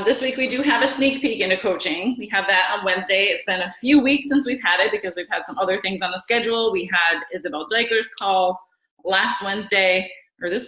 This week we do have a sneak peek into coaching. We have that on Wednesday. It's been a few weeks since we've had it because we've had some other things on the schedule. We had Isabel Deichler's call last Wednesday, or this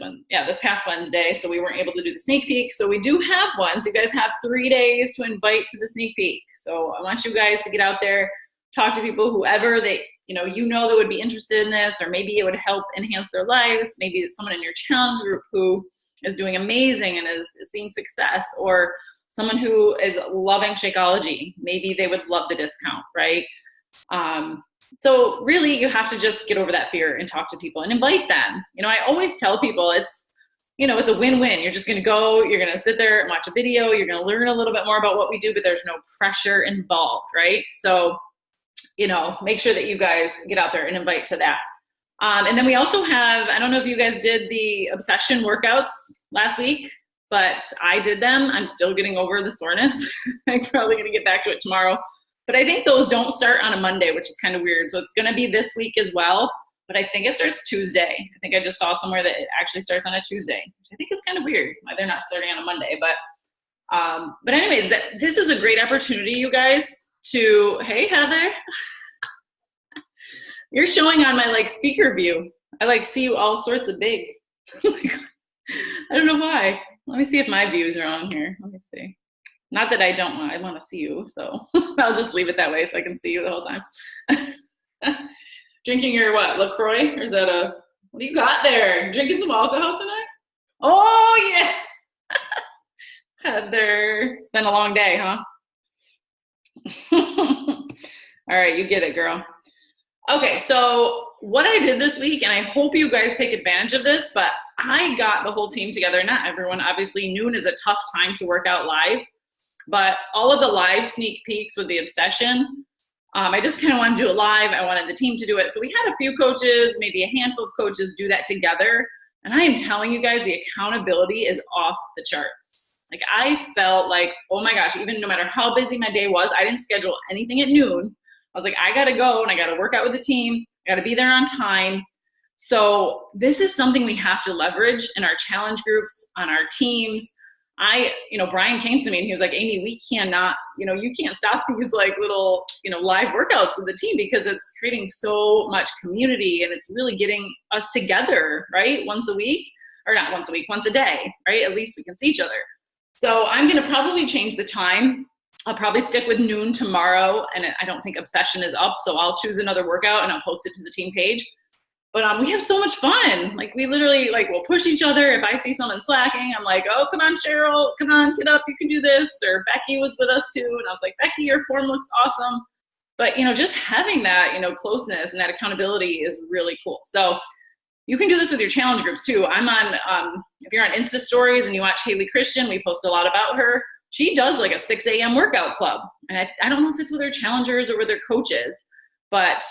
past Wednesday, so we weren't able to do the sneak peek. So we do have one. So you guys have 3 days to invite to the sneak peek. So I want you guys to get out there, talk to people, whoever that that would be interested in this, or maybe it would help enhance their lives. Maybe it's someone in your challenge group who is doing amazing and is seeing success, or someone who is loving Shakeology. Maybe they would love the discount, right? So really you have to just get over that fear and talk to people and invite them. I always tell people it's a win-win. You're just gonna go, you're gonna sit there and watch a video, you're gonna learn a little bit more about what we do, but there's no pressure involved, right? So, make sure that you guys get out there and invite to that. And then we also have, I don't know if you guys did the obsession workouts last week, but I did them. I'm still getting over the soreness. I'm probably gonna get back to it tomorrow. But I think those don't start on a Monday, which is kind of weird. So it's gonna be this week as well, but I think it starts Tuesday. I think I just saw somewhere that it actually starts on a Tuesday, which I think is kind of weird why they're not starting on a Monday. But anyways, this is a great opportunity, you guys, to, hey Heather, you're showing on my speaker view. I see you all sorts of big. I don't know why. Let me see if my views are on here. Let me see. Not that I want to see you, so I'll just leave it that way so I can see you the whole time. Drinking your what, LaCroix? Or is that what do you got there? Drinking some alcohol tonight? Oh yeah. Heather, it's been a long day, huh? All right, you get it, girl. Okay, so what I did this week, and I hope you guys take advantage of this, but I got the whole team together. Not everyone, obviously. Noon is a tough time to work out live, but all of the live sneak peeks with the obsession, I just kind of wanted to do it live. I wanted the team to do it. So we had a few coaches, maybe a handful of coaches do that together. And I am telling you guys, the accountability is off the charts. I felt like, oh my gosh, even no matter how busy my day was, I didn't schedule anything at noon. I was like, I gotta go and I gotta work out with the team. I gotta be there on time. So this is something we have to leverage in our challenge groups, on our teams. Brian came to me and he was like, Amy, we cannot, you can't stop these little, live workouts with the team because it's creating so much community and it's really getting us together, right? Once a week, or not once a week, once a day, right? At least we can see each other. So I'm gonna probably change the time. I'll probably stick with noon tomorrow, and I don't think Obsession is up, so I'll choose another workout and I'll post it to the team page. But we have so much fun. We literally we'll push each other. If I see someone slacking, I'm like, oh, come on, Cheryl, come on, get up, you can do this. Or Becky was with us too, and I was like, Becky, your form looks awesome. But just having that closeness and that accountability is really cool. So you can do this with your challenge groups too. I'm on, if you're on Insta stories and you watch Haley Christian, we post a lot about her. She does a 6 a.m. workout club. And I don't know if it's with her challengers or with her coaches, but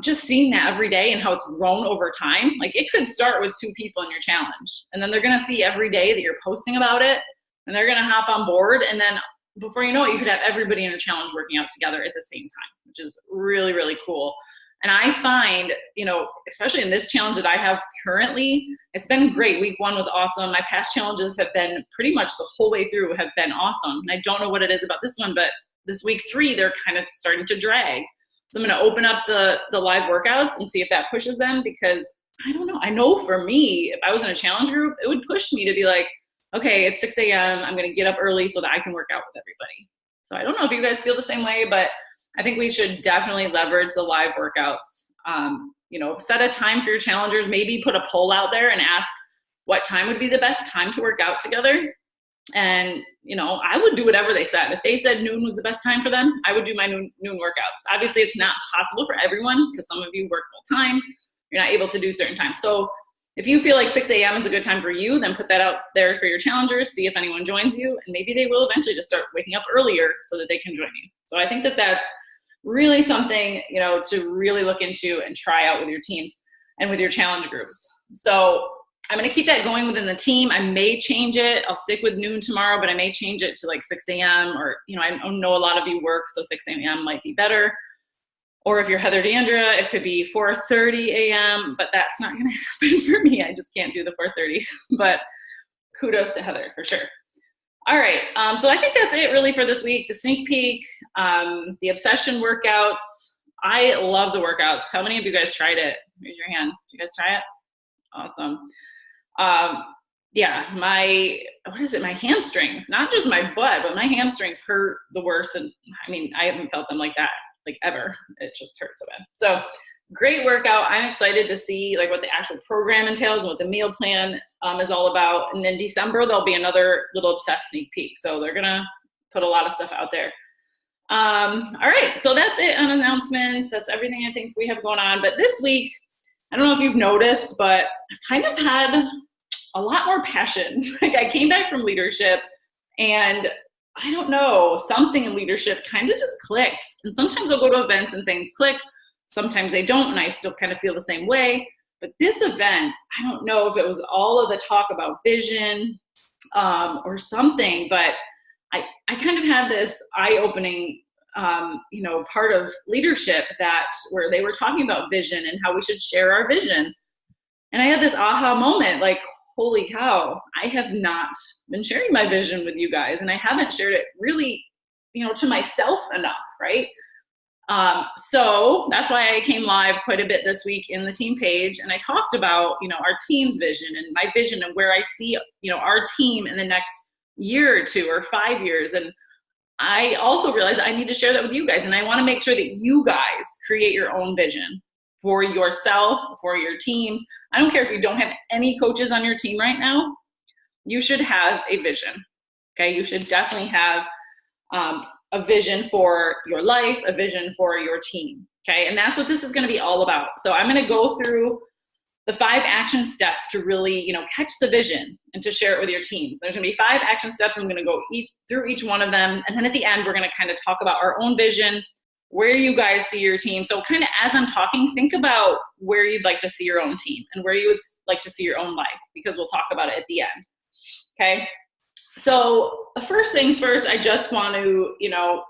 just seeing that every day and how it's grown over time, it could start with 2 people in your challenge. And then they're gonna see every day that you're posting about it and they're gonna hop on board. And then before you know it, you could have everybody in a challenge working out together at the same time, which is really, really cool. And I find, especially in this challenge that I have currently, it's been great. Week 1 was awesome. My past challenges have been pretty much the whole way through have been awesome. And I don't know what it is about this one, but this week 3, they're kind of starting to drag. So I'm going to open up the live workouts and see if that pushes them, because I don't know. I know for me, if I was in a challenge group, it would push me to be like, okay, it's 6 a.m. I'm going to get up early so that I can work out with everybody. So I don't know if you guys feel the same way, but I think we should definitely leverage the live workouts. Set a time for your challengers, maybe put a poll out there and ask what time would be the best time to work out together. And, I would do whatever they said. If they said noon was the best time for them, I would do my noon workouts. Obviously, it's not possible for everyone because some of you work full time. You're not able to do certain times. So if you feel like 6 a.m. is a good time for you, then put that out there for your challengers, see if anyone joins you, and maybe they will eventually just start waking up earlier so that they can join you. So I think that that's really something, to really look into and try out with your teams and with your challenge groups. So I'm going to keep that going within the team. I may change it. I'll stick with noon tomorrow, but I may change it to 6 a.m. or, I know a lot of you work, so 6 a.m. might be better. Or if you're Heather D'Andrea, it could be 4:30 a.m., but that's not going to happen for me. I just can't do the 4:30. But kudos to Heather for sure. All right, so I think that's it really for this week. The sneak peek, the obsession workouts. I love the workouts. How many of you guys tried it? Raise your hand. Did you guys try it? Awesome. Yeah, my hamstrings, not just my butt, but my hamstrings hurt the worst. And I mean, I haven't felt them like that, like ever. It just hurts so bad. So great workout. I'm excited to see like what the actual program entails and what the meal plan is all about. And in December, there'll be another little obsessed sneak peek. So they're gonna put a lot of stuff out there. All right, so that's it on announcements. That's everything I think we have going on. But this week, I don't know if you've noticed, but I've kind of had a lot more passion. Like I came back from leadership and I don't know, something in leadership kind of just clicked. And sometimes I'll go to events and things click. Sometimes they don't, and I still kind of feel the same way. But this event, I don't know if it was all of the talk about vision or something, but I kind of had this eye-opening, part of leadership where they were talking about vision and how we should share our vision. And I had this aha moment, like, holy cow, I have not been sharing my vision with you guys, and I haven't shared it really, to myself enough, right? So that's why I came live quite a bit this week in the team page, and I talked about, our team's vision and my vision and where I see, our team in the next year or 2 or 5 years. And I also realized I need to share that with you guys, and I want to make sure that you guys create your own vision for yourself, for your teams. I don't care if you don't have any coaches on your team right now, you should have a vision, okay? You should definitely have a vision for your life, a vision for your team, okay? And that's what this is gonna be all about. So I'm gonna go through the 5 action steps to really, catch the vision and to share it with your teams. There's gonna be 5 action steps. I'm gonna go through each one of them. And then at the end, we're gonna kind of talk about our own vision, where you guys see your team. So kind of as I'm talking, think about where you'd like to see your own team and where you would like to see your own life, because we'll talk about it at the end, okay? So the first things first, I just want to,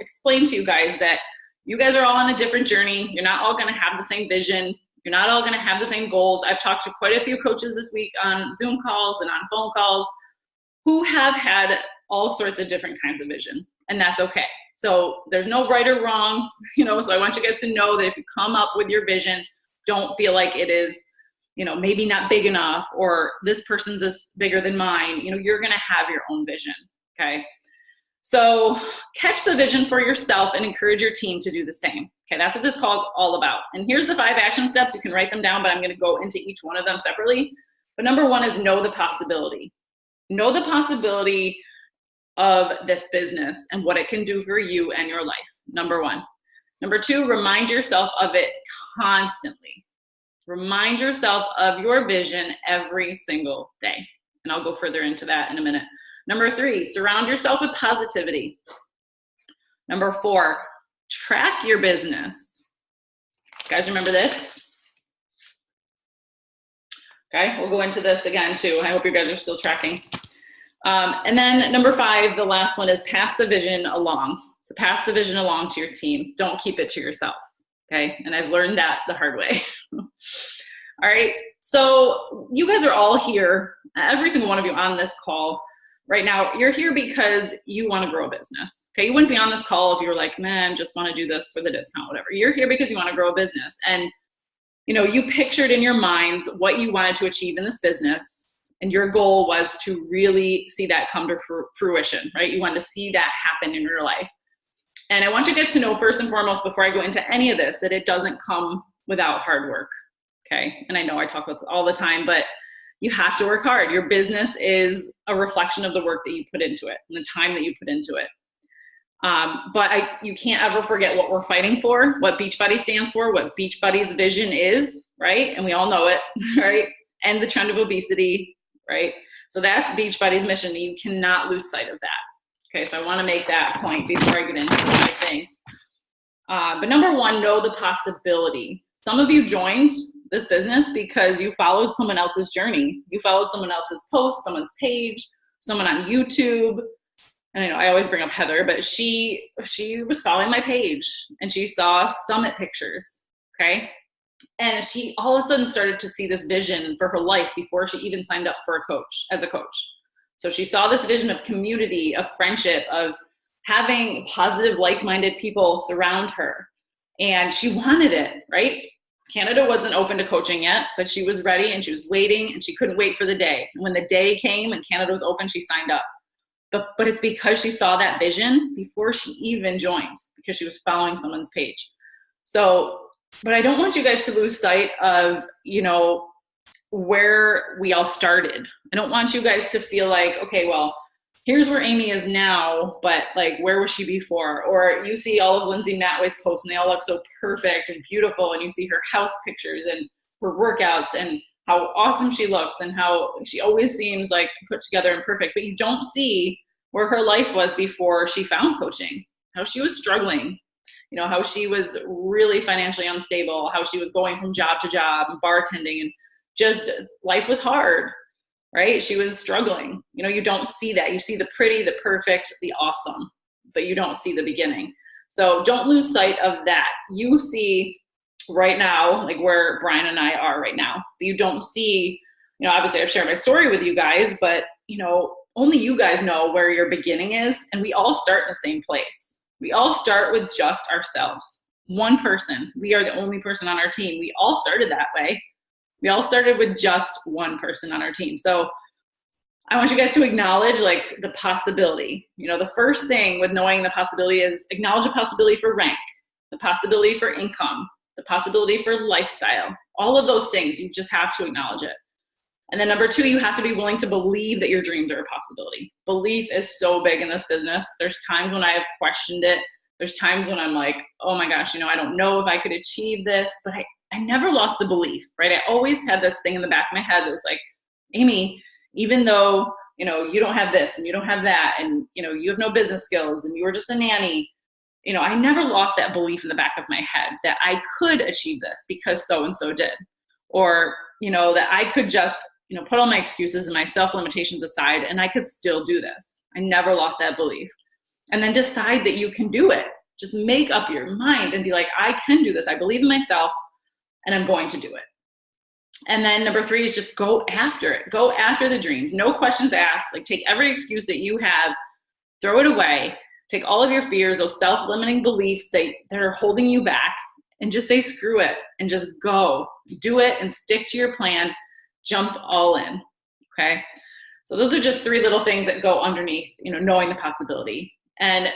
explain to you guys that you guys are all on a different journey. You're not all gonna have the same vision. You're not all gonna have the same goals. I've talked to quite a few coaches this week on Zoom calls and on phone calls who have had all sorts of different kinds of vision, and that's okay. So there's no right or wrong, so I want you guys to know that if you come up with your vision, don't feel like it is, maybe not big enough, or this person's is bigger than mine. You're gonna have your own vision, okay? So catch the vision for yourself and encourage your team to do the same. Okay, that's what this call is all about. And here's the 5 action steps. You can write them down, but I'm gonna go into each one of them separately. But number 1 is know the possibility. Know the possibility of this business and what it can do for you and your life, number 1. Number 2, remind yourself of it constantly. Remind yourself of your vision every single day. And I'll go further into that in a minute. Number 3, surround yourself with positivity. Number 4, track your business. Guys, remember this? Okay, we'll go into this again too. I hope you guys are still tracking. And then number 5, the last one, is pass the vision along. So pass the vision along to your team. Don't keep it to yourself, okay? And I've learned that the hard way. All right, so you guys are all here, every single one of you on this call right now. You're here because you want to grow a business, okay? You wouldn't be on this call if you were like, man, just want to do this for the discount, whatever. You're here because you want to grow a business. And you pictured in your minds what you wanted to achieve in this business. And your goal was to really see that come to fruition, right? You wanted to see that happen in your life. And I want you guys to know, first and foremost, before I go into any of this, that it doesn't come without hard work, okay? And I know I talk about this all the time, but you have to work hard. Your business is a reflection of the work that you put into it and the time that you put into it. But you can't ever forget what we're fighting for, what Beachbody stands for, what Beachbody's vision is, right? And we all know it, right? And the trend of obesity, right? So that's Beachbody's mission. You cannot lose sight of that. Okay, so I want to make that point before I get into my things. But number 1, know the possibility. Some of you joined this business because you followed someone else's journey. You followed someone else's post, someone's page, someone on YouTube. And I know I always bring up Heather, but she was following my page and she saw summit pictures, okay? And she all of a sudden started to see this vision for her life before she even signed up for as a coach. So she saw this vision of community, of friendship, of having positive, like-minded people surround her. And she wanted it, right? Canada wasn't open to coaching yet, but she was ready and she was waiting and she couldn't wait for the day. And when the day came and Canada was open, she signed up. But it's because she saw that vision before she even joined, because she was following someone's page. So, but I don't want you guys to lose sight of, you know, where we all started. I don't want you guys to feel like, okay, well, here's where Amy is now, but like, where was she before? Or you see all of Lindsay Matway's posts and they all look so perfect and beautiful, and you see her house pictures and her workouts and how awesome she looks and how she always seems like put together and perfect, but you don't see where her life was before she found coaching, how she was struggling, you know, how she was really financially unstable, how she was going from job to job and bartending, and just life was hard, right? She was struggling. You know, you don't see that. You see the pretty, the perfect, the awesome, but you don't see the beginning. So don't lose sight of that. You see right now, like where Brian and I are right now, but you don't see, you know, obviously I've shared my story with you guys, but you know, only you guys know where your beginning is. And we all start in the same place. We all start with just ourselves. One person. We are the only person on our team. We all started that way. We all started with just one person on our team. So I want you guys to acknowledge like the possibility. You know, the first thing with knowing the possibility is acknowledge the possibility for rank, the possibility for income, the possibility for lifestyle, all of those things. You just have to acknowledge it. And then number two, you have to be willing to believe that your dreams are a possibility. Belief is so big in this business. There's times when I have questioned it. There's times when I'm like, oh my gosh, you know, I don't know if I could achieve this, but I never lost the belief, right? I always had this thing in the back of my head that was like, Amy, even though, you know, you don't have this and you don't have that, and, you know, you have no business skills and you were just a nanny, you know, I never lost that belief in the back of my head that I could achieve this because so-and-so did. Or, you know, that I could just, you know, put all my excuses and my self-limitations aside and I could still do this. I never lost that belief. And then decide that you can do it. Just make up your mind and be like, I can do this. I believe in myself and I'm going to do it. And then number three is just go after it. Go after the dreams. No questions asked. Like take every excuse that you have, throw it away. Take all of your fears, those self-limiting beliefs that are holding you back, and just say screw it and just go. Do it and stick to your plan. Jump all in, okay? So those are just three little things that go underneath, you know, knowing the possibility. And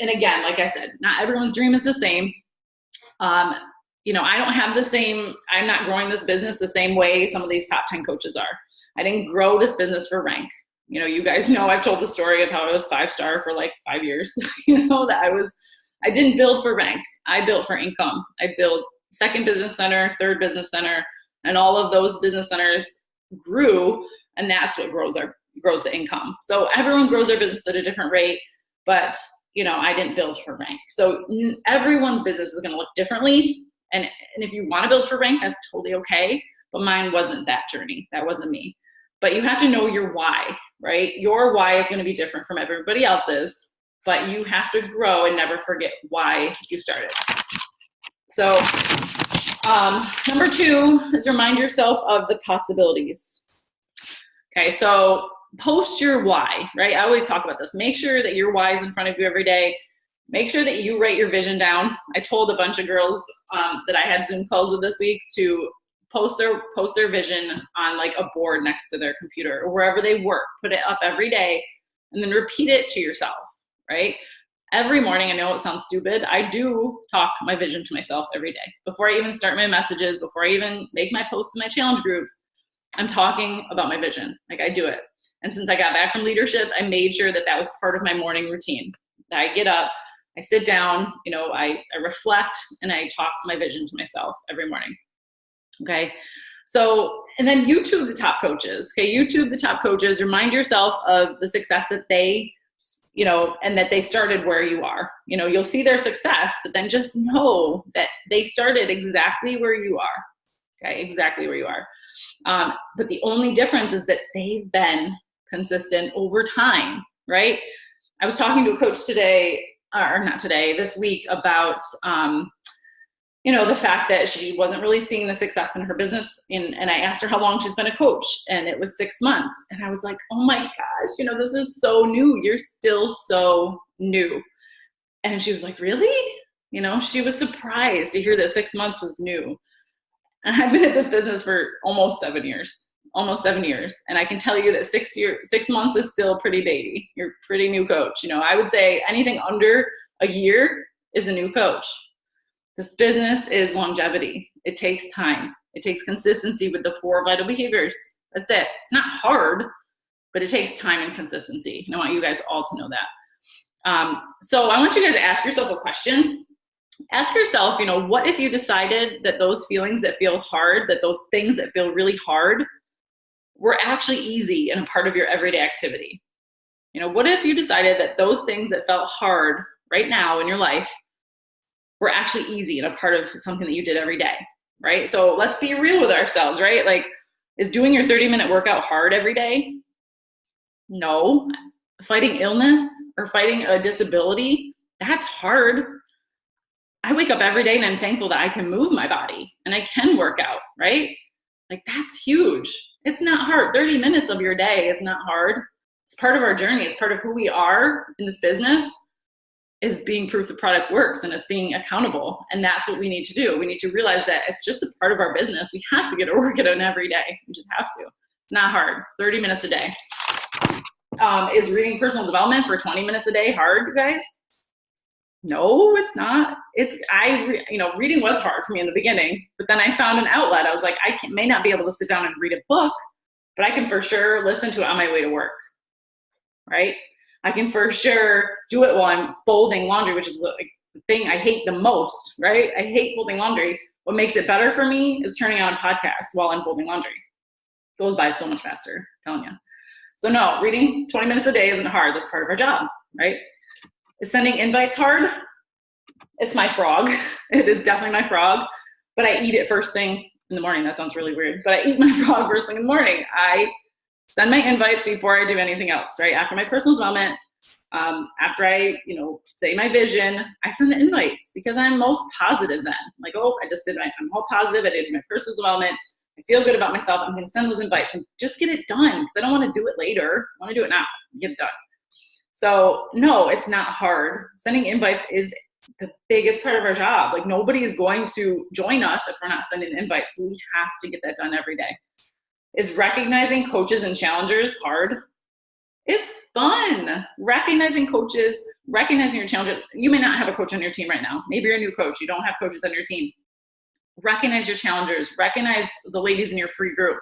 again, like I said, not everyone's dream is the same. You know, I don't have the same, I'm not growing this business the same way some of these top 10 coaches are. I didn't grow this business for rank. You know, you guys know I've told the story of how I was 5-star for like 5 years, you know, that I didn't build for rank. I built for income. I built second business center, third business center, and all of those business centers grew, and that's what grows the income. So everyone grows their business at a different rate, but you know, I didn't build for rank. So everyone's business is going to look differently. And if you want to build for rank, that's totally okay. But mine wasn't that journey. That wasn't me. But you have to know your why, right? Your why is going to be different from everybody else's, but you have to grow and never forget why you started. So number two is remind yourself of the possibilities. Okay, so post your why, right? I always talk about this. Make sure that your why is in front of you every day. Make sure that you write your vision down. I told a bunch of girls that I had Zoom calls with this week to post their vision on like a board next to their computer or wherever they work. Put it up every day and then repeat it to yourself, right? Every morning, I know it sounds stupid, I do talk my vision to myself every day. Before I even start my messages, before I even make my posts in my challenge groups, I'm talking about my vision. Like I do it. And since I got back from leadership, I made sure that that was part of my morning routine. I get up, I sit down, you know, I reflect and I talk my vision to myself every morning. Okay. So, and then YouTube the top coaches. Okay. YouTube the top coaches, remind yourself of the success that they, you know, and that they started where you are. You know, you'll see their success, but then just know that they started exactly where you are. Okay. Exactly where you are. But the only difference is that they've been consistent over time, right? I was talking to a coach today, or not today, this week about the fact that she wasn't really seeing the success in her business. And I asked her how long she's been a coach, and it was 6 months. And I was like, oh my gosh, this is so new. You're still so new. And she was like, really? She was surprised to hear that 6 months was new. And I've been at this business for almost 7 years. And I can tell you that 6 months is still pretty baby. You're a pretty new coach. I would say anything under a year is a new coach. This business is longevity. It takes time. It takes consistency with the 4 vital behaviors. That's it. It's not hard, but it takes time and consistency. And I want you guys all to know that. So I want you guys to ask yourself a question. Ask yourself, what if you decided that those feelings that feel hard, that those things that feel really hard were actually easy and a part of your everyday activity? What if you decided that those things that felt hard right now in your life were actually easy and a part of something that you did every day, right? So let's be real with ourselves, right? Like, is doing your 30-minute workout hard every day? No. Fighting illness or fighting a disability, that's hard. I wake up every day and I'm thankful that I can move my body and I can work out, right? Like, that's huge. It's not hard. 30 minutes of your day is not hard. It's part of our journey. It's part of who we are in this business, is being proof the product works, and it's being accountable. And that's what we need to do. We need to realize that it's just a part of our business. We have to get to work it in every day. We just have to. It's not hard. It's 30 minutes a day. Is reading personal development for 20 minutes a day hard, you guys? No, it's not. Reading was hard for me in the beginning, but then I found an outlet. I was like, may not be able to sit down and read a book, but I can for sure listen to it on my way to work, right? I can for sure do it while I'm folding laundry, which is the thing I hate the most, right? I hate folding laundry. What makes it better for me is turning on a podcast while I'm folding laundry. It goes by so much faster, I'm telling you. So no, reading 20 minutes a day isn't hard. That's part of our job, right? Is sending invites hard? It's my frog. It is definitely my frog, but I eat it first thing in the morning. That sounds really weird, but I eat my frog first thing in the morning. I send my invites before I do anything else, right? After my personal development, after I, say my vision, I send the invites because I'm most positive then. Like, oh, I'm all positive. I did my personal development. I feel good about myself. I'm going to send those invites and just get it done because I don't want to do it later. I want to do it now, get it done. So no, it's not hard. Sending invites is the biggest part of our job. Like, nobody is going to join us if we're not sending invites. So we have to get that done every day. Is recognizing coaches and challengers hard? It's fun. Recognizing coaches, recognizing your challengers. You may not have a coach on your team right now. Maybe you're a new coach. You don't have coaches on your team. Recognize your challengers. Recognize the ladies in your free group.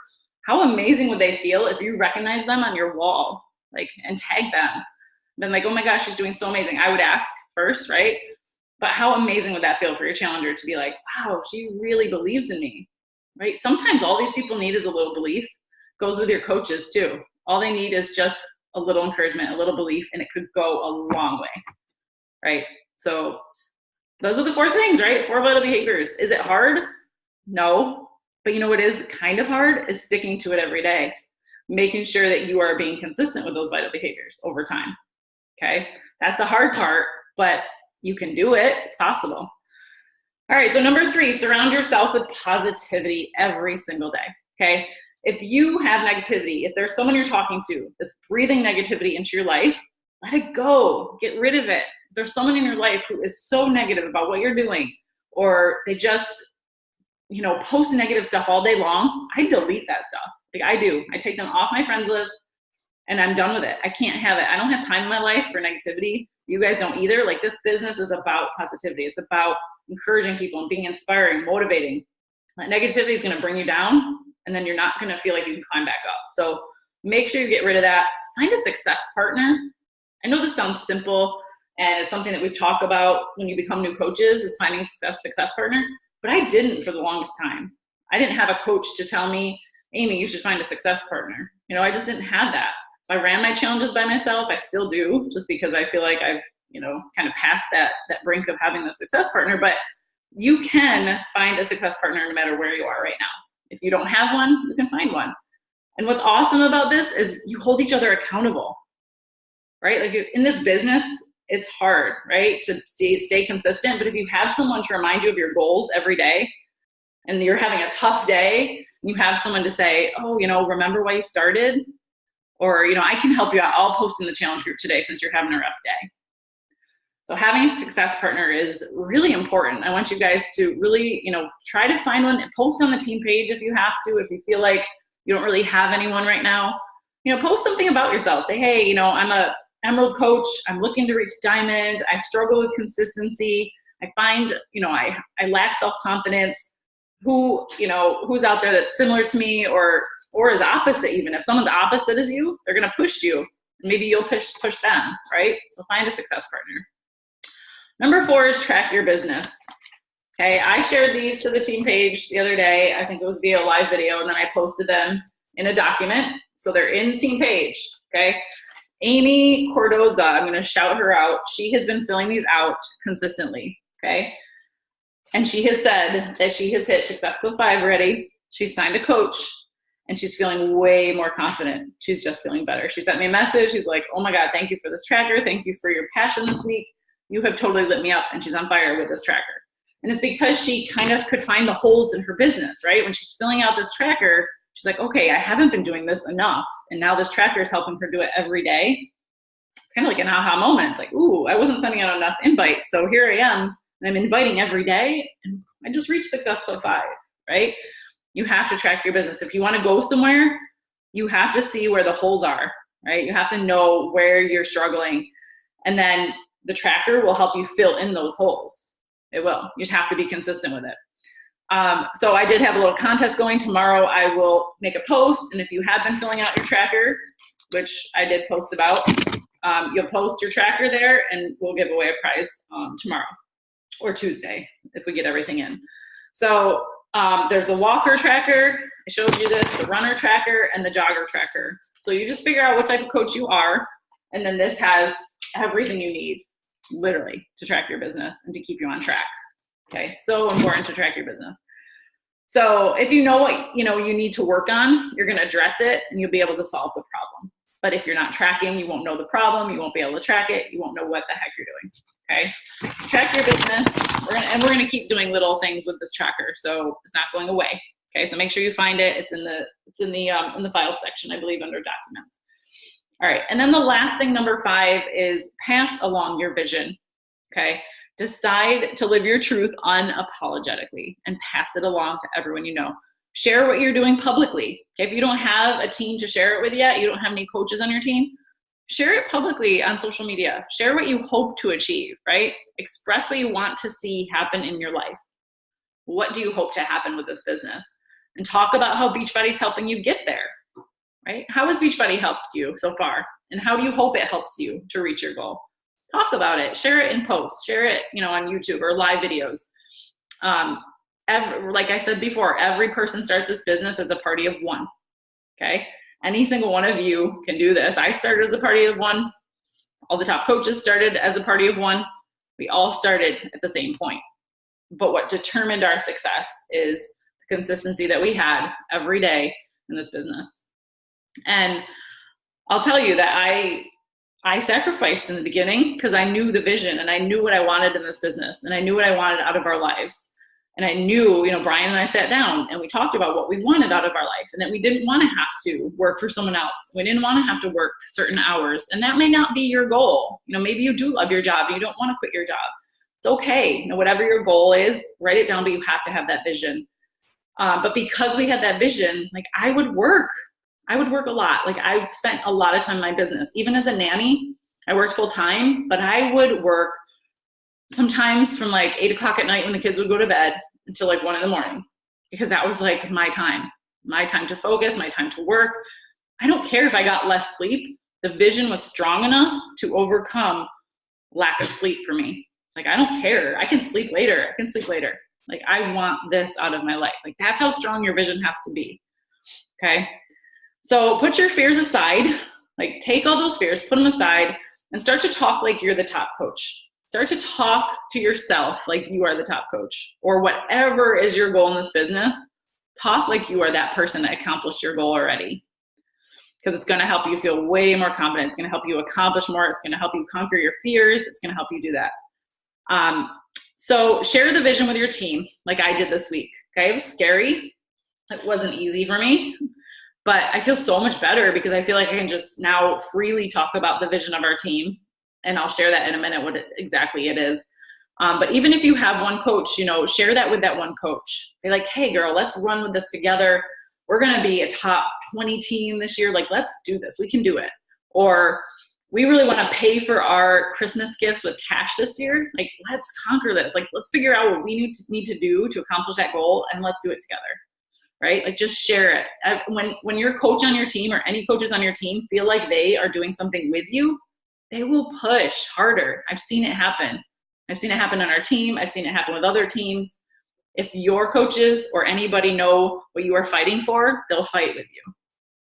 How amazing would they feel if you recognize them on your wall, and tag them? Been like, oh my gosh, she's doing so amazing. I would ask first, right? But how amazing would that feel for your challenger to be like, wow, she really believes in me, right? Sometimes all these people need is a little belief. Goes with your coaches too. All they need is just a little encouragement, a little belief, and it could go a long way, right? So those are the 4 things, right? 4 vital behaviors. Is it hard? No. But what is kind of hard is sticking to it every day, making sure that you are being consistent with those vital behaviors over time. Okay, that's the hard part, but you can do it. It's possible. All right, so number 3, surround yourself with positivity every single day. Okay, if you have negativity, if there's someone you're talking to that's breathing negativity into your life, let it go. Get rid of it. If there's someone in your life who is so negative about what you're doing, or they just, post negative stuff all day long, I delete that stuff. Like, I do. I take them off my friends list. And I'm done with it. I can't have it. I don't have time in my life for negativity. You guys don't either. Like, this business is about positivity. It's about encouraging people and being inspiring, motivating. That negativity is going to bring you down, and then you're not going to feel like you can climb back up. So make sure you get rid of that. Find a success partner. I know this sounds simple, and it's something that we've talked about when you become new coaches, is finding a success partner. But I didn't for the longest time. I didn't have a coach to tell me, Amy, you should find a success partner. I just didn't have that. So I ran my challenges by myself. I still do, just because I feel like I've, kind of passed that brink of having the success partner. But you can find a success partner no matter where you are right now. If you don't have one, you can find one. And what's awesome about this is you hold each other accountable, right? Like, in this business, It's hard, right? To stay consistent. But if you have someone to remind you of your goals every day, and you're having a tough day, you have someone to say, oh, remember why you started? Or, I can help you out. I'll post in the challenge group today since you're having a rough day. So having a success partner is really important. I want you guys to really, try to find one and post on the team page if you have to, if you feel like you don't really have anyone right now. Post something about yourself. Say, hey, I'm a Emerald coach. I'm looking to reach Diamond. I struggle with consistency. I find, I lack self-confidence. Who's out there that's similar to me or is opposite even. If someone's opposite as you, they're going to push you. Maybe you'll push them, right? So find a success partner. Number 4 is track your business. Okay, I shared these to the team page the other day. I think it was via a live video, and then I posted them in a document. So they're in the team page, okay? Amy Cordoza, I'm going to shout her out. She has been filling these out consistently, okay? And she has said that she has hit Success Club 5 already. She's signed a coach, and she's feeling way more confident. She's just feeling better. She sent me a message. She's like, oh my God, thank you for this tracker. Thank you for your passion this week. You have totally lit me up, and she's on fire with this tracker. And it's because she kind of could find the holes in her business, right? When she's filling out this tracker, she's like, okay, I haven't been doing this enough. And now this tracker is helping her do it every day. It's kind of like an aha moment. It's like, ooh, I wasn't sending out enough invites. So here I am, and I'm inviting every day, and I just reached Success Club 5, right? You have to track your business. If you want to go somewhere, you have to see where the holes are, right? You have to know where you're struggling. And then the tracker will help you fill in those holes. It will. You just have to be consistent with it. So I did have a little contest going. Tomorrow I will make a post, and if you have been filling out your tracker, which I did post about, you'll post your tracker there, and we'll give away a prize tomorrow or Tuesday if we get everything in. So there's the walker tracker. I showed you this, the runner tracker, and the jogger tracker. So you just figure out what type of coach you are, and then this has everything you need, literally, to track your business and to keep you on track. Okay, so important to track your business. So if you know what you need to work on, you're going to address it, and you'll be able to solve the problem. But if you're not tracking, you won't know the problem. You won't be able to track it. You won't know what the heck you're doing. Okay, track your business. We're gonna keep doing little things with this tracker, so it's not going away. Okay, so make sure you find it. It's in the files section, I believe, under documents. All right, and then the last thing, number 5, is pass along your vision. Okay, decide to live your truth unapologetically and pass it along to everyone you know. Share what you're doing publicly. Okay, if you don't have a team to share it with yet, you don't have any coaches on your team, share it publicly on social media. Share what you hope to achieve, right? Express what you want to see happen in your life. What do you hope to happen with this business? And talk about how Beachbody's helping you get there, right? How has Beachbody helped you so far? And how do you hope it helps you to reach your goal? Talk about it. Share it in posts. Share it, on YouTube or live videos. Like I said before, every person starts this business as a party of one, okay? Any single one of you can do this. I started as a party of one. All the top coaches started as a party of one. We all started at the same point. But what determined our success is the consistency that we had every day in this business. And I'll tell you that I sacrificed in the beginning because I knew the vision, and I knew what I wanted in this business, and I knew what I wanted out of our lives. And I knew, Brian and I sat down and we talked about what we wanted out of our life, and that we didn't want to have to work for someone else. We didn't want to have to work certain hours, and that may not be your goal. Maybe you do love your job and you don't want to quit your job. It's okay. Whatever your goal is, write it down, but you have to have that vision. But because we had that vision, I would work a lot. I spent a lot of time in my business. Even as a nanny, I worked full time, but I would work sometimes from 8 o'clock at night when the kids would go to bed until 1 in the morning, because that was my time to focus, my time to work. I don't care if I got less sleep. The vision was strong enough to overcome lack of sleep for me. It's I don't care. I can sleep later. I want this out of my life. That's how strong your vision has to be. Okay. So put your fears aside, take all those fears, put them aside, and start to talk like you're the top coach. Start to talk to yourself like you are the top coach, or whatever is your goal in this business. Talk like you are that person that accomplished your goal already. because it's going to help you feel way more confident. It's going to help you accomplish more. It's going to help you conquer your fears. It's going to help you do that. So share the vision with your team like I did this week. Okay, it was scary. It wasn't easy for me, but I feel so much better because I feel like I can just now freely talk about the vision of our team. And I'll share that in a minute, what exactly it is. But even if you have one coach, share that with that one coach. Be like, hey girl, let's run with this together. We're going to be a top 20 team this year. Like, let's do this. We can do it. Or we really want to pay for our Christmas gifts with cash this year. Like, let's conquer this. Like, let's figure out what we need to do to accomplish that goal, and let's do it together. Right? Like, just share it. When your coach on your team or any coaches on your team feel like they are doing something with you, they will push harder. I've seen it happen. I've seen it happen on our team. I've seen it happen with other teams. If your coaches or anybody know what you are fighting for, they'll fight with you.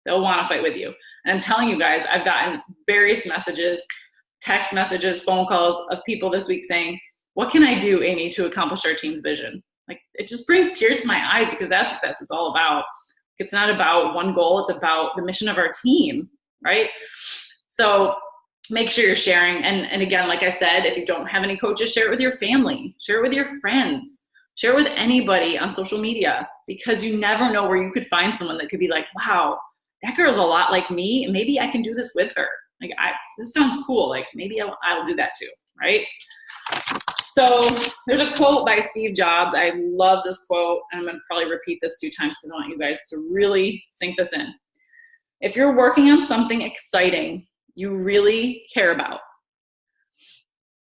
They'll want to fight with you. And I'm telling you guys, I've gotten various messages, text messages, phone calls of people this week saying, what can I do, Amy, to accomplish our team's vision? Like, it just brings tears to my eyes because that's what this is all about. It's not about one goal. It's about the mission of our team, right? So make sure you're sharing. And again, like I said, if you don't have any coaches, share it with your family, share it with your friends, share it with anybody on social media, because you never know where you could find someone that could be like, wow, that girl's a lot like me, and maybe I can do this with her. Like, this sounds cool. Like, maybe I'll do that too, right? So there's a quote by Steve Jobs. I love this quote, and I'm going to probably repeat this 2 times because I want you guys to really sink this in. If you're working on something exciting you really care about,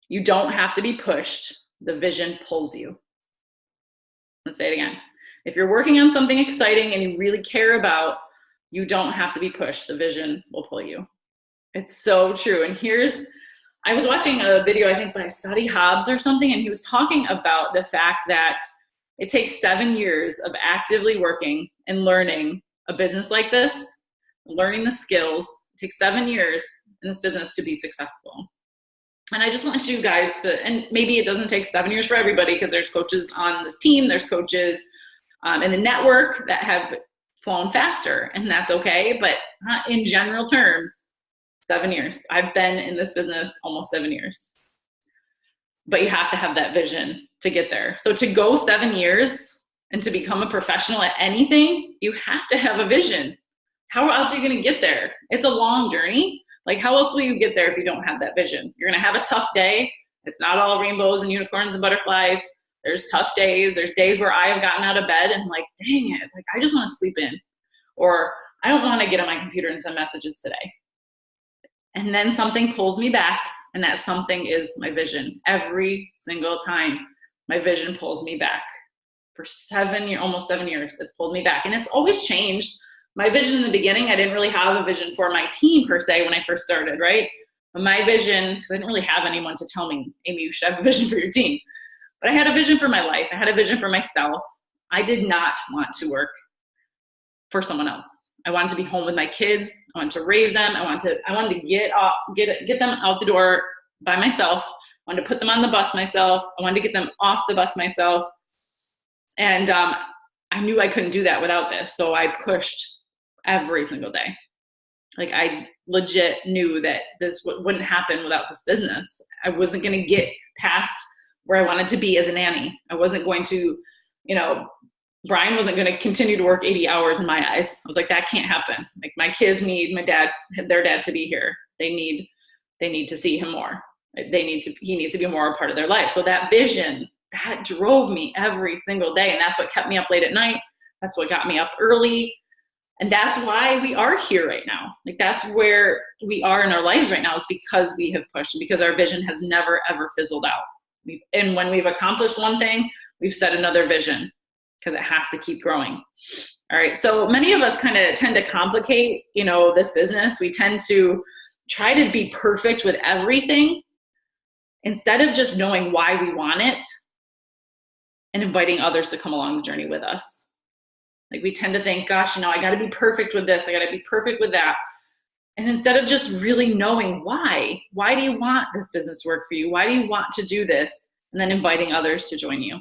you don't have to be pushed. The vision pulls you. Let's say it again. If you're working on something exciting and you really care about, you don't have to be pushed. The vision will pull you. It's so true. And I was watching a video, I think by Scotty Hobbs or something, and he was talking about the fact that it takes 7 years of actively working and learning a business like this, learning the skills. It takes 7 years in this business to be successful. And I just want you guys to, and maybe it doesn't take 7 years for everybody because there's coaches on this team, there's coaches in the network that have flown faster, and that's okay. But in general terms, 7 years. I've been in this business almost 7 years. But you have to have that vision to get there. So to go 7 years and to become a professional at anything, you have to have a vision. How else are you going to get there? It's a long journey. Like, how else will you get there if you don't have that vision? You're going to have a tough day. It's not all rainbows and unicorns and butterflies. There's tough days. There's days where I have gotten out of bed and like, dang it, like I just want to sleep in. Or I don't want to get on my computer and send messages today. And then something pulls me back, and that something is my vision. Every single time my vision pulls me back. For almost 7 years, it's pulled me back. And it's always changed. My vision in the beginning, I didn't really have a vision for my team per se when I first started, right? But my vision, because I didn't really have anyone to tell me, Amy, you should have a vision for your team. But I had a vision for my life. I had a vision for myself. I did not want to work for someone else. I wanted to be home with my kids. I wanted to raise them. I wanted to get them out the door by myself. I wanted to put them on the bus myself. I wanted to get them off the bus myself. And I knew I couldn't do that without this. So I pushed every single day. Like, I legit knew that this wouldn't happen without this business. I wasn't going to get past where I wanted to be as a nanny. I wasn't going to, Brian wasn't going to continue to work 80 hours in my eyes. I was like, that can't happen. Like, my kids need their dad to be here. They need to see him more. He needs to be more a part of their life. So that vision, that drove me every single day. And that's what kept me up late at night. That's what got me up early. And that's why we are here right now. Like, that's where we are in our lives right now, is because we have pushed, and because our vision has never, ever fizzled out. And when we've accomplished one thing, we've set another vision, because it has to keep growing. All right. So many of us kind of tend to complicate, this business. We tend to try to be perfect with everything instead of just knowing why we want it and inviting others to come along the journey with us. Like, we tend to think, gosh, I got to be perfect with this. I got to be perfect with that. And instead of just really knowing why do you want this business to work for you? Why do you want to do this? And then inviting others to join you.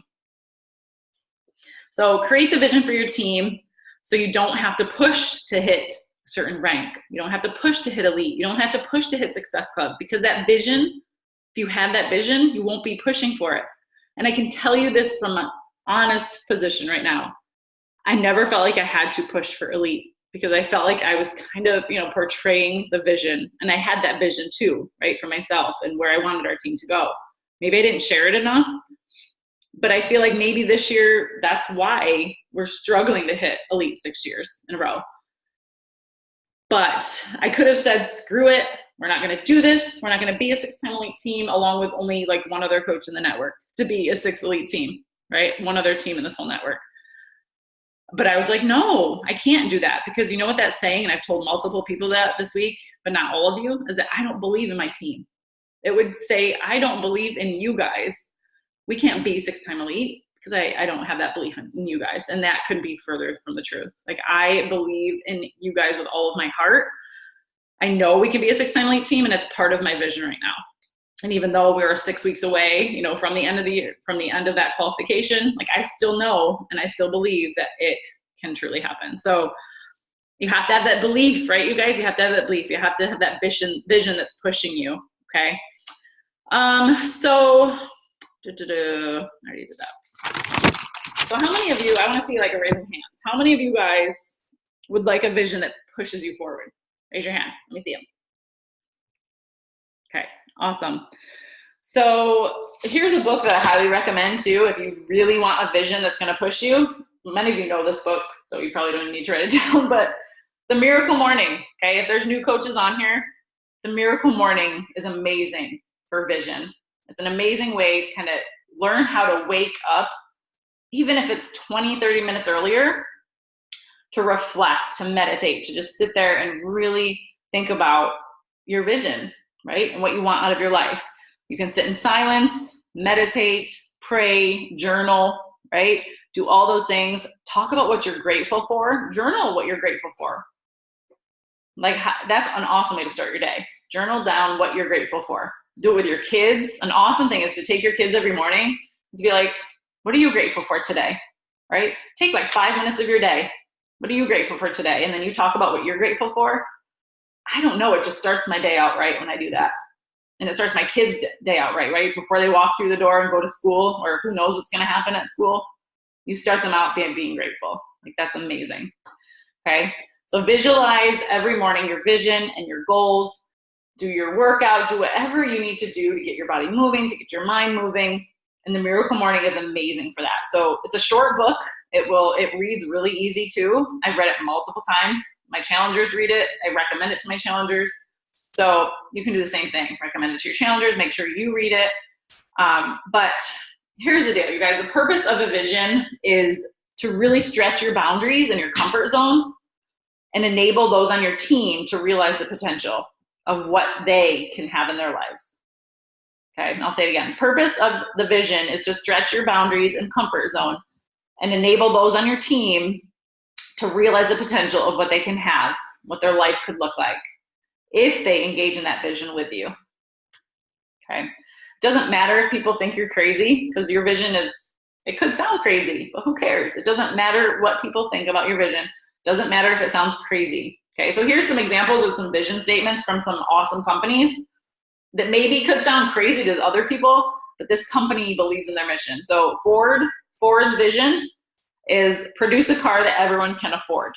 So create the vision for your team so you don't have to push to hit a certain rank. You don't have to push to hit elite. You don't have to push to hit Success Club, because that vision, if you have that vision, you won't be pushing for it. And I can tell you this from an honest position right now. I never felt like I had to push for elite, because I felt like I was kind of, portraying the vision. And I had that vision too, right, for myself and where I wanted our team to go. Maybe I didn't share it enough, but I feel like maybe this year, that's why we're struggling to hit elite 6 years in a row. But I could have said, screw it. We're not going to do this. We're not going to be a 6-time elite team, along with only like one other coach in the network to be a 6 elite team, right? One other team in this whole network. But I was like, no, I can't do that, because you know what that's saying? And I've told multiple people that this week, but not all of you, is that I don't believe in my team. It would say, I don't believe in you guys. We can't be 6-time elite, because I don't have that belief in you guys. And that couldn't be further from the truth. Like, I believe in you guys with all of my heart. I know we can be a 6-time elite team, and it's part of my vision right now. And even though we're 6 weeks away, from the end of the year, from the end of that qualification, like, I still know and I still believe that it can truly happen. So you have to have that belief, right, you guys? You have to have that belief. You have to have that vision that's pushing you, okay? So, I already did that. So how many of you, I want to see like a raising hands. How many of you guys would like a vision that pushes you forward? Raise your hand. Let me see them. Okay, awesome. So here's a book that I highly recommend too, if you really want a vision that's going to push you. Many of you know this book, so you probably don't need to write it down, but The Miracle Morning. Okay, if there's new coaches on here, The Miracle Morning is amazing for vision. It's an amazing way to kind of learn how to wake up, even if it's 20, 30 minutes earlier, to reflect, to meditate, to just sit there and really think about your vision, right? And what you want out of your life. You can sit in silence, meditate, pray, journal, right? Do all those things. Talk about what you're grateful for. Journal what you're grateful for. Like, that's an awesome way to start your day. Journal down what you're grateful for. Do it with your kids. An awesome thing is to take your kids every morning and to be like, what are you grateful for today, right? Take like 5 minutes of your day. What are you grateful for today? And then you talk about what you're grateful for. I don't know, it just starts my day out right when I do that. And it starts my kids' day out right? Before they walk through the door and go to school, or who knows what's gonna happen at school. You start them out being grateful. Like, that's amazing, okay? So visualize every morning your vision and your goals. Do your workout, do whatever you need to do to get your body moving, to get your mind moving. And The Miracle Morning is amazing for that. So it's a short book. It reads really easy too. I've read it multiple times. My challengers read it. I recommend it to my challengers. So you can do the same thing. Recommend it to your challengers. Make sure you read it. But here's the deal, you guys. The purpose of a vision is to really stretch your boundaries and your comfort zone and enable those on your team to realize the potential of what they can have in their lives. Okay, and I'll say it again. Purpose of the vision is to stretch your boundaries and comfort zone and enable those on your team to realize the potential of what they can have, what their life could look like if they engage in that vision with you. Okay, it doesn't matter if people think you're crazy, because your vision it could sound crazy, but who cares? It doesn't matter what people think about your vision. It doesn't matter if it sounds crazy. Okay, so here's some examples of some vision statements from some awesome companies that maybe could sound crazy to other people, but this company believes in their mission. So Ford's vision is produce a car that everyone can afford.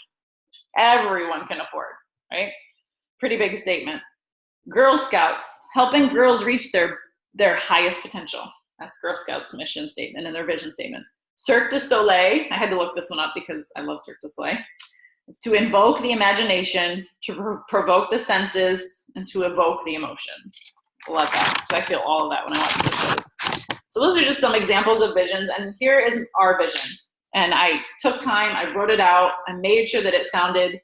Everyone can afford, right? Pretty big statement. Girl Scouts, helping girls reach their highest potential. That's Girl Scouts' mission statement and their vision statement. Cirque du Soleil, I had to look this one up because I love Cirque du Soleil. It's to invoke the imagination, to provoke the senses, and to evoke the emotions. I love that. So I feel all of that when I watch those shows. So those are just some examples of visions. And here is our vision. And I took time, I wrote it out, I made sure that it sounded,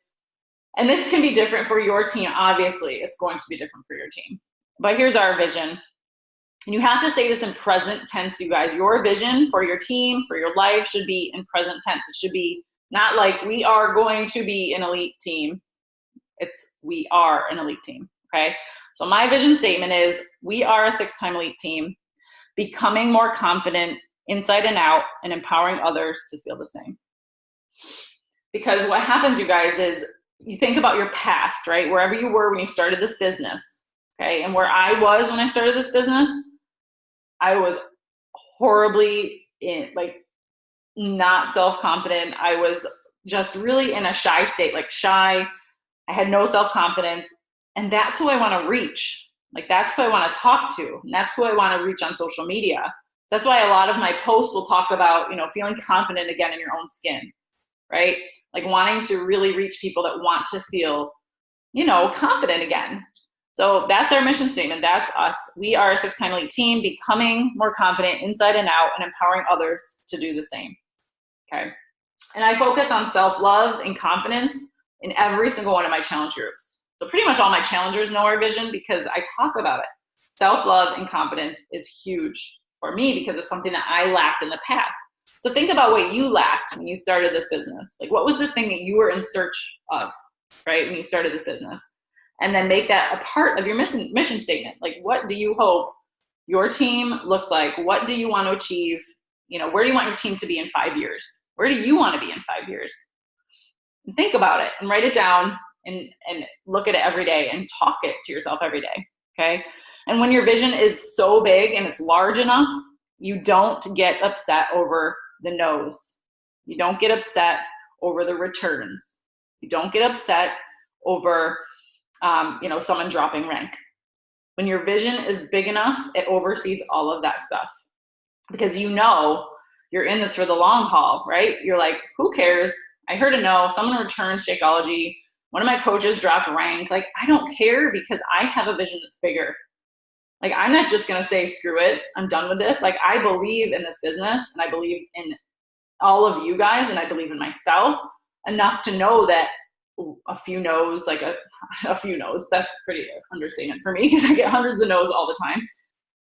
and this can be different for your team. Obviously, it's going to be different for your team. But here's our vision. And you have to say this in present tense, you guys. Your vision for your team, for your life, should be in present tense. It should be not like we are going to be an elite team. It's we are an elite team, okay? So my vision statement is we are a 6-time elite team, becoming more confident inside and out and empowering others to feel the same. Because what happens, you guys, is you think about your past, right? Wherever you were when you started this business, okay? And where I was when I started this business, I was horribly not self-confident. I was just really in a shy state, like shy. I had no self-confidence. And that's who I want to reach. Like, that's who I want to talk to. And that's who I want to reach on social media. So that's why a lot of my posts will talk about, feeling confident again in your own skin, right? Like wanting to really reach people that want to feel, confident again. So that's our mission statement. That's us. We are a 6-time elite team, becoming more confident inside and out and empowering others to do the same. Okay. And I focus on self-love and confidence in every single one of my challenge groups. So pretty much all my challengers know our vision because I talk about it. Self-love and confidence is huge for me because it's something that I lacked in the past. So think about what you lacked when you started this business. Like, what was the thing that you were in search of, right, when you started this business? And then make that a part of your mission statement. Like, what do you hope your team looks like? What do you want to achieve? Where do you want your team to be in 5 years? Where do you want to be in 5 years? And think about it and write it down and look at it every day and talk it to yourself every day, okay? And when your vision is so big and it's large enough, you don't get upset over the no's. You don't get upset over the returns. You don't get upset over, someone dropping rank. When your vision is big enough, it oversees all of that stuff because you're in this for the long haul, right? You're like, who cares? I heard a no, someone returned Shakeology. One of my coaches dropped rank. Like, I don't care because I have a vision that's bigger. Like, I'm not just going to say, screw it, I'm done with this. Like, I believe in this business and I believe in all of you guys and I believe in myself enough to know that a few no's, like a few no's, that's pretty understatement for me because I get hundreds of no's all the time.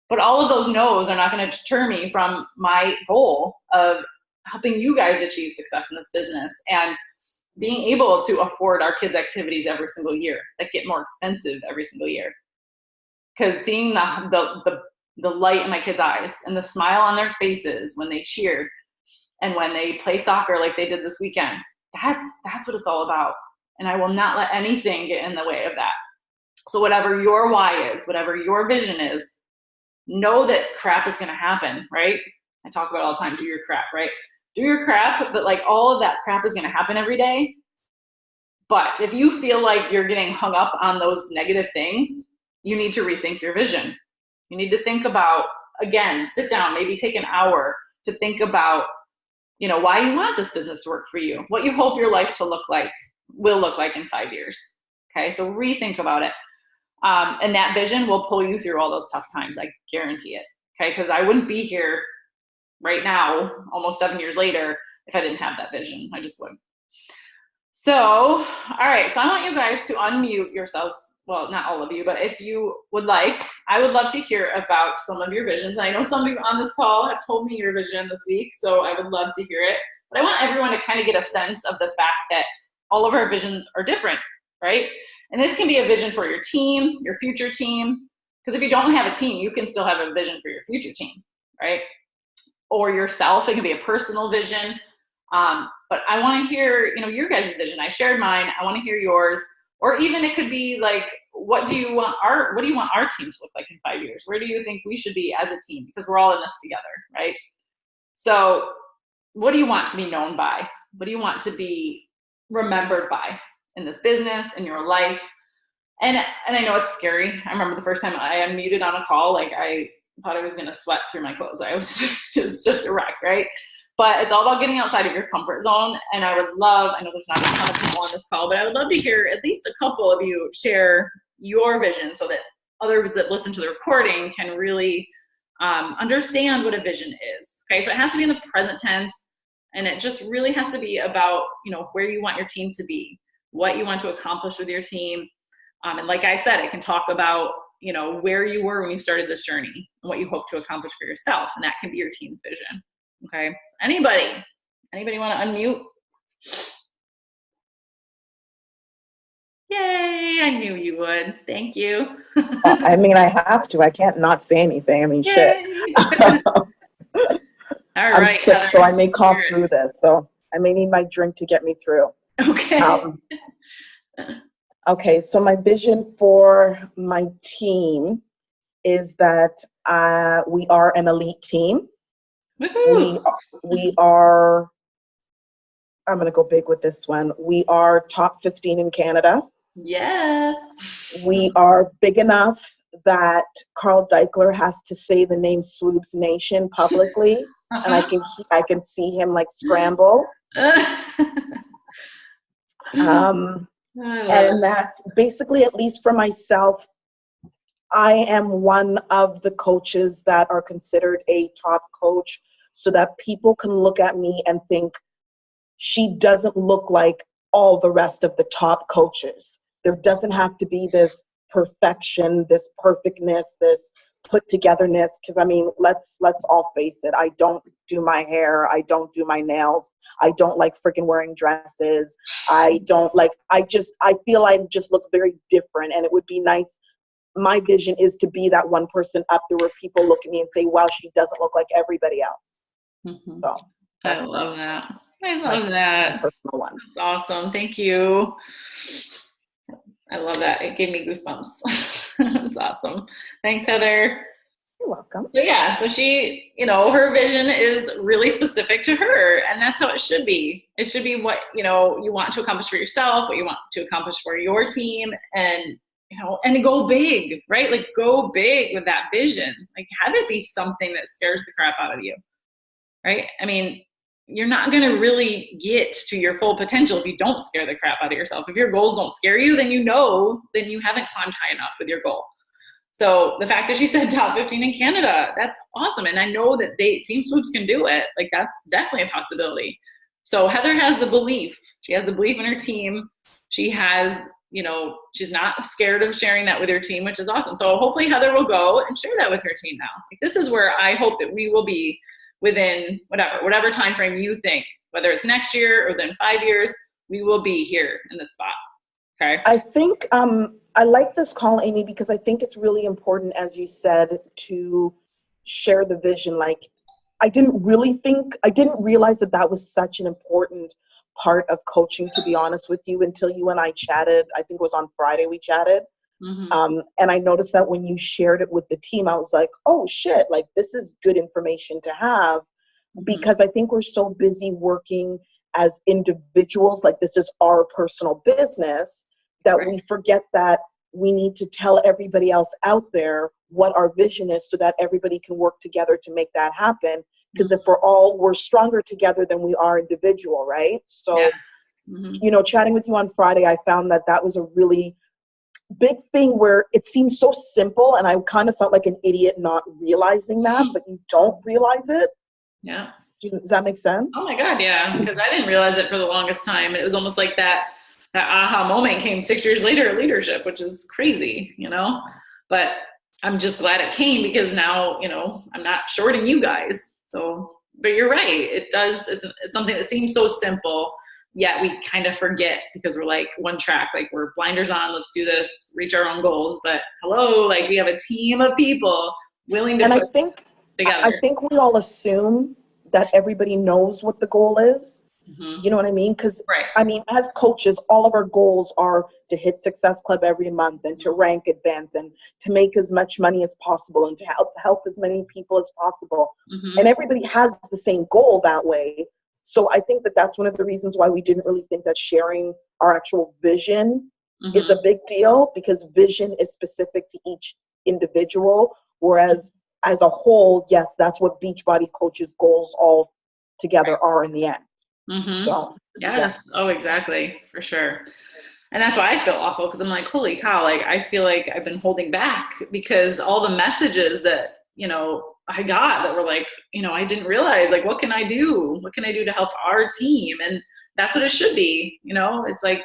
But all of those no's are not going to deter me from my goal of helping you guys achieve success in this business and being able to afford our kids' activities every single year that get more expensive every single year. Because seeing the light in my kids' eyes and the smile on their faces when they cheered and when they play soccer like they did this weekend, that's what it's all about. And I will not let anything get in the way of that. So whatever your why is, whatever your vision is, know that crap is going to happen, right? I talk about it all the time, do your crap, right? Do your crap, but like all of that crap is going to happen every day. But if you feel like you're getting hung up on those negative things, you need to rethink your vision. You need to think about, again, sit down, maybe take an hour to think about, why you want this business to work for you, what you hope your life will look like in 5 years. Okay, so rethink about it. And that vision will pull you through all those tough times. I guarantee it. Okay, because I wouldn't be here right now, almost 7 years later, if I didn't have that vision. I just wouldn't. So, all right. So I want you guys to unmute yourselves. Well, not all of you, but if you would like, I would love to hear about some of your visions. And I know some of you on this call have told me your vision this week, so I would love to hear it. But I want everyone to kind of get a sense of the fact that all of our visions are different, right? And this can be a vision for your team, your future team. Because if you don't have a team, you can still have a vision for your future team, right? Or yourself. It can be a personal vision. But I want to hear, your guys' vision. I shared mine. I want to hear yours. Or even it could be like, what do you want our team to look like in 5 years? Where do you think we should be as a team? Because we're all in this together, right? So what do you want to be known by? What do you want to be remembered by in this business, in your life? And I know it's scary. I remember the first time I unmuted on a call, like I thought I was going to sweat through my clothes. I was just a wreck, right? But it's all about getting outside of your comfort zone. And I would love, I know there's not a ton of people on this call, but I would love to hear at least a couple of you share your vision so that others that listen to the recording can really understand what a vision is. Okay, so it has to be in the present tense, and it just really has to be about, where you want your team to be, what you want to accomplish with your team. And like I said, it can talk about, where you were when you started this journey and what you hope to accomplish for yourself. And that can be your team's vision. Okay. Anybody want to unmute? Yay. I knew you would. Thank you. I mean, I have to. I can't not say anything. I mean, Yay. shit. All right. I'm sick, Heather, so I may cough through this. So I may need my drink to get me through. Okay. Okay, so my vision for my team is that we are an elite team. We Woohoo! we are. I'm going to go big with this one. We are top 15 in Canada. Yes. We are big enough that Carl Deichler has to say the name Swoops Nation publicly, and I can see him like scramble. And that basically, at least for myself, I am one of the coaches that are considered a top coach, so that people can look at me and think she doesn't look like all the rest of the top coaches. There doesn't have to be this perfection, this perfectness, this put togetherness. Because I mean, let's all face it. I don't do my hair. I don't do my nails. I don't like freaking wearing dresses. I don't like. I feel I just look very different, and it would be nice. My vision is to be that one person up there where people look at me and say, "Wow, she doesn't look like everybody else." Mm-hmm. So I love that. I love that. Personal one. That's awesome. Thank you. I love that. It gave me goosebumps. That's awesome. Thanks, Heather. You're welcome. So yeah, so she, her vision is really specific to her, and that's how it should be. It should be what, you want to accomplish for yourself, what you want to accomplish for your team, and, and go big, right? Like go big with that vision. Like have it be something that scares the crap out of you, right? I mean, you're not going to really get to your full potential if you don't scare the crap out of yourself. If your goals don't scare you, then you haven't climbed high enough with your goal. So the fact that she said top 15 in Canada, that's awesome. And I know that Team Swoops can do it. Like that's definitely a possibility. So Heather has the belief. She has the belief in her team. She has, she's not scared of sharing that with her team, which is awesome. So hopefully Heather will go and share that with her team now. Like, this is where I hope that we will be within whatever time frame you think, whether it's next year or within 5 years, we will be here in this spot. Okay. I think I like this call, Amy, because I think it's really important, as you said, to share the vision. Like, I didn't realize that was such an important part of coaching, to be honest with you, until you and I chatted. I think it was on Friday we chatted. Mm-hmm. And I noticed that when you shared it with the team, I was like, oh shit, like this is good information to have, mm-hmm. because I think we're so busy working as individuals, like this is our personal business, that right. We forget that we need to tell everybody else out there what our vision is so that everybody can work together to make that happen. Because mm-hmm. if we're stronger together than we are individual, right? So, yeah. Mm-hmm. Chatting with you on Friday, I found that was a really big thing where it seemed so simple, and I kind of felt like an idiot not realizing that, but you don't realize it. Yeah. Does that make sense? Oh my God, yeah. Because I didn't realize it for the longest time. It was almost like that aha moment came 6 years later at leadership, which is crazy, but I'm just glad it came, because now, I'm not shorting you guys. So, but you're right. It does. It's something that seems so simple, yet we kind of forget because we're like one track, like we're blinders on, let's do this, reach our own goals. But hello, like we have a team of people willing to put together. I think we all assume that everybody knows what the goal is. Mm-hmm. You know what I mean? Because, right. I mean, as coaches, all of our goals are to hit Success Club every month and to rank advance and to make as much money as possible and to help as many people as possible. Mm-hmm. And everybody has the same goal that way. So I think that's one of the reasons why we didn't really think that sharing our actual vision mm-hmm. is a big deal, because vision is specific to each individual. Whereas as a whole, yes, that's what Beachbody coaches' goals all together right. are in the end. Mm-hmm. So, yes. Yeah. Oh, exactly. For sure. And that's why I feel awful, because I'm like, holy cow, like I feel like I've been holding back, because all the messages that, I got that were like, I didn't realize, like, what can I do? What can I do to help our team? And that's what it should be. It's like,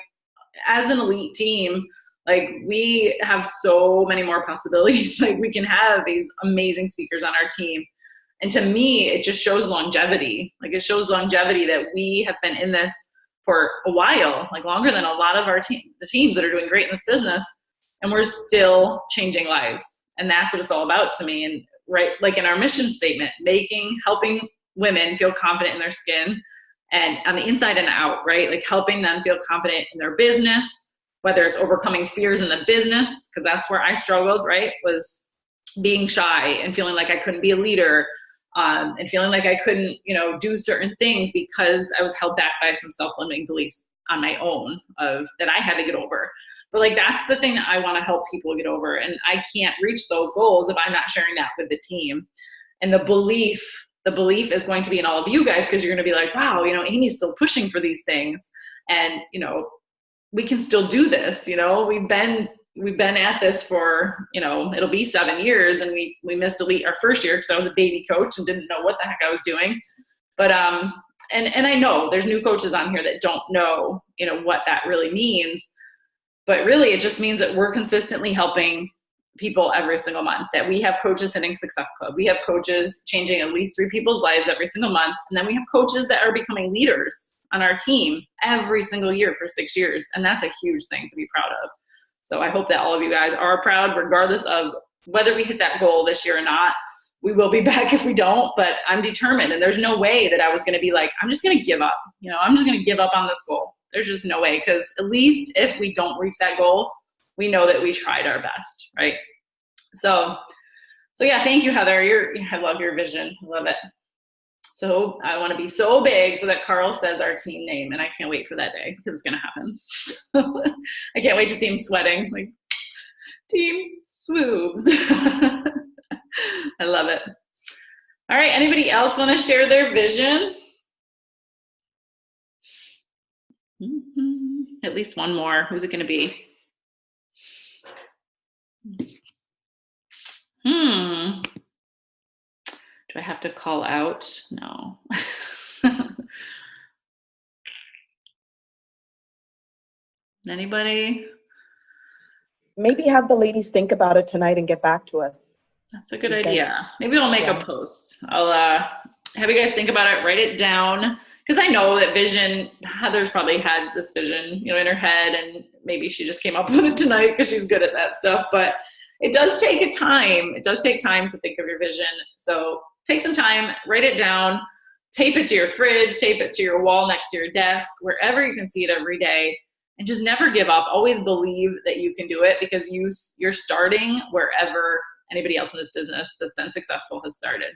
as an elite team, like we have so many more possibilities. Like we can have these amazing speakers on our team. And to me, it just shows longevity. Like it shows longevity that we have been in this for a while, like longer than a lot of the teams that are doing great in this business. And we're still changing lives. And that's what it's all about to me. And right, like in our mission statement, helping women feel confident in their skin and on the inside and out, right? Like helping them feel confident in their business, whether it's overcoming fears in the business, because that's where I struggled, right? Was being shy and feeling like I couldn't be a leader, and feeling like I couldn't, do certain things because I was held back by some self-limiting beliefs on my own that I had to get over. But like, that's the thing that I want to help people get over. And I can't reach those goals if I'm not sharing that with the team. And the belief is going to be in all of you guys, because you're going to be like, wow, Amy's still pushing for these things. And, we can still do this. We've been at this for, it'll be 7 years, and we missed elite our first year because I was a baby coach and didn't know what the heck I was doing. But, and I know there's new coaches on here that don't know, what that really means. But really, it just means that we're consistently helping people every single month, that we have coaches hitting Success Club. We have coaches changing at least 3 people's lives every single month. And then we have coaches that are becoming leaders on our team every single year for 6 years. And that's a huge thing to be proud of. So I hope that all of you guys are proud, regardless of whether we hit that goal this year or not. We will be back if we don't, but I'm determined. And there's no way that I was going to be like, I'm just going to give up. I'm just going to give up on this goal. There's just no way, because at least if we don't reach that goal, we know that we tried our best, right? So yeah, thank you, Heather. I love your vision. I love it. So I want to be so big so that Carl says our team name, and I can't wait for that day, because it's going to happen. I can't wait to see him sweating, like, Team Swoobs. I love it. All right, anybody else want to share their vision? At least one more. Who's it going to be? Do I have to call out? No. Anybody? Maybe have the ladies think about it tonight and get back to us. That's a good idea. Maybe I'll make a post. I'll have you guys think about it, write it down. Because I know that vision, Heather's probably had this vision, in her head, and maybe she just came up with it tonight because she's good at that stuff. But it does take time. It does take time to think of your vision. So take some time, write it down, tape it to your fridge, tape it to your wall next to your desk, wherever you can see it every day, and just never give up. Always believe that you can do it, because you're starting wherever anybody else in this business that's been successful has started.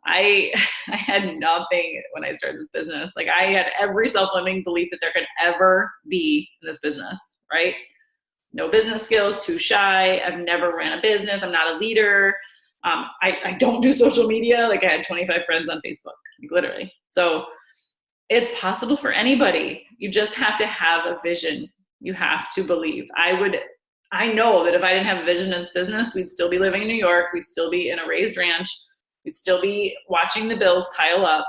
I had nothing when I started this business. Like, I had every self-limiting belief that there could ever be in this business, right? No business skills, too shy. I've never ran a business. I'm not a leader. I don't do social media. Like, I had 25 friends on Facebook, like, literally. So it's possible for anybody. You just have to have a vision. You have to believe. I know that if I didn't have a vision in this business, we'd still be living in New York. We'd still be in a raised ranch. We'd still be watching the bills pile up,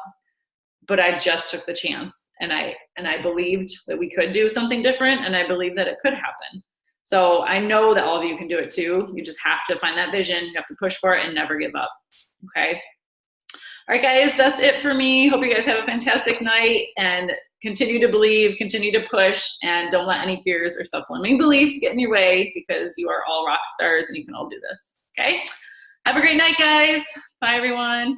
but I just took the chance, and I believed that we could do something different, and I believe that it could happen. So I know that all of you can do it too. You just have to find that vision. You have to push for it and never give up. Okay. All right, guys, that's it for me. Hope you guys have a fantastic night, and continue to believe, continue to push, and don't let any fears or self-limiting beliefs get in your way, because you are all rock stars and you can all do this. Okay. Have a great night, guys. Bye, everyone.